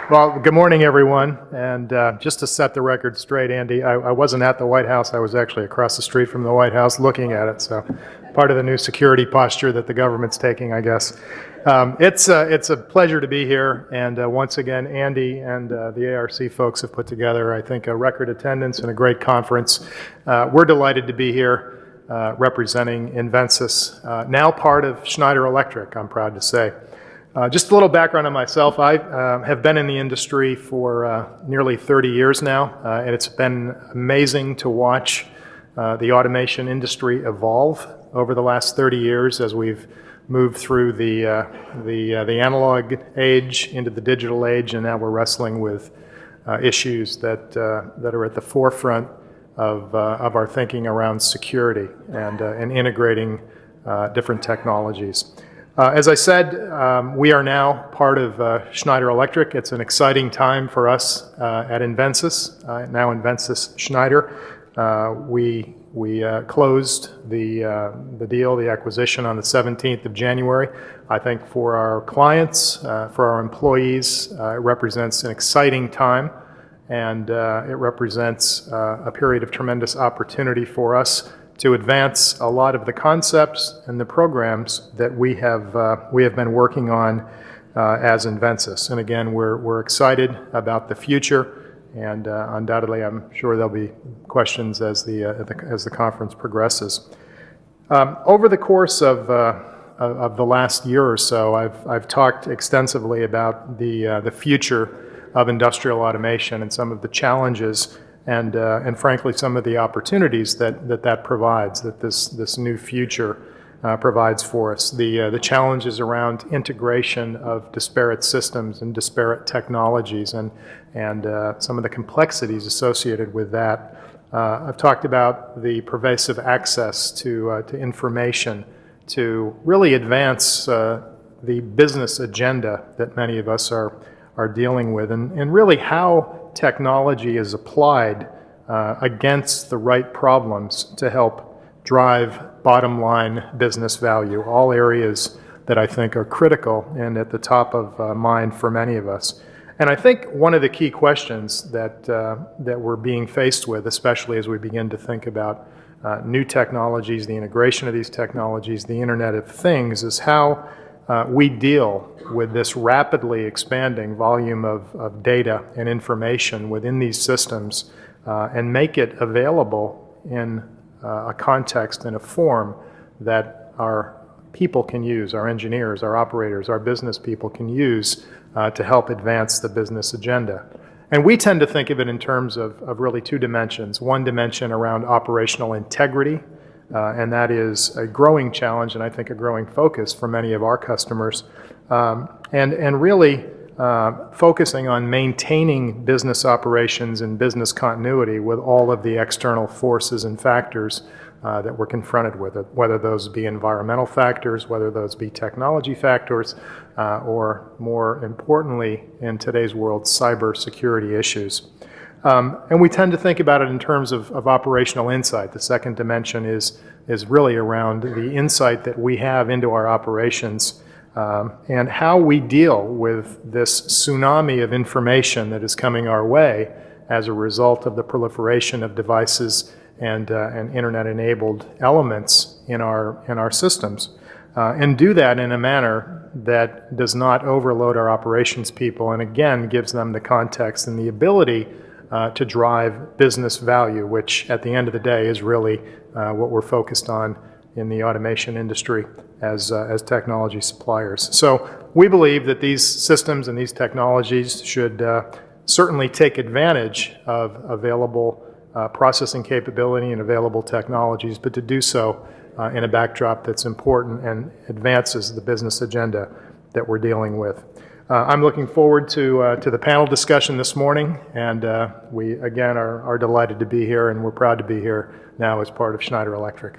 Well, good morning, everyone. And just to set the record straight, Andy, I wasn't at the White House. I was actually across the street from the White House looking at it. So part of the new security posture that the government's taking, I guess. It's a pleasure to be here. And once again, Andy and the ARC folks have put together, I think, a record attendance and a great conference. We're delighted to be here representing Invensys, now part of Schneider Electric, I'm proud to say. Just a little background on myself. I have been in the industry for nearly 30 years now, and it's been amazing to watch the automation industry evolve over the last 30 years as we've moved through the analog age into the digital age, and now we're wrestling with issues that are at the forefront of our thinking around security and integrating different technologies. As I said, we are now part of Schneider Electric. It's an exciting time for us at Invensys, now Invensys Schneider. We closed the deal, the acquisition, on the 17th of January. I think for our clients, for our employees, it represents an exciting time, and it represents a period of tremendous opportunity for us to advance a lot of the concepts and the programs that we have been working on as Invensys. And again, we're excited about the future, and undoubtedly, I'm sure there'll be questions as the conference progresses. Over the course of the last year or so, I've talked extensively about the future of industrial automation and some of the challenges and frankly some of the opportunities that provides, that this new future provides for us. The challenges around integration of disparate systems and disparate technologies and some of the complexities associated with that. I've talked about the pervasive access to information to really advance the business agenda that many of us are dealing with, and really how technology is applied against the right problems to help drive bottom line business value, all areas that I think are critical and at the top of mind for many of us. And I think one of the key questions that we're being faced with, especially as we begin to think about new technologies, the integration of these technologies, the Internet of Things, is how we deal with this rapidly expanding volume of data and information within these systems and make it available in a context and a form that our people can use, our engineers, our operators, our business people can use to help advance the business agenda. And we tend to think of it in terms of really two dimensions. One dimension around operational integrity, and that is a growing challenge and I think a growing focus for many of our customers, and really focusing on maintaining business operations and business continuity with all of the external forces and factors that we're confronted with, whether those be environmental factors, whether those be technology factors, or more importantly in today's world, cyber security issues. And we tend to think about it in terms of operational insight. The second dimension is really around the insight that we have into our operations and how we deal with this tsunami of information that is coming our way as a result of the proliferation of devices and internet-enabled elements in our systems. And do that in a manner that does not overload our operations people and again gives them the context and the ability to drive business value, which at the end of the day is really what we're focused on in the automation industry as technology suppliers. So we believe that these systems and these technologies should certainly take advantage of available processing capability and available technologies, but to do so in a backdrop that's important and advances the business agenda that we're dealing with. I'm looking forward to the panel discussion this morning, and we again are delighted to be here, and we're proud to be here now as part of Schneider Electric.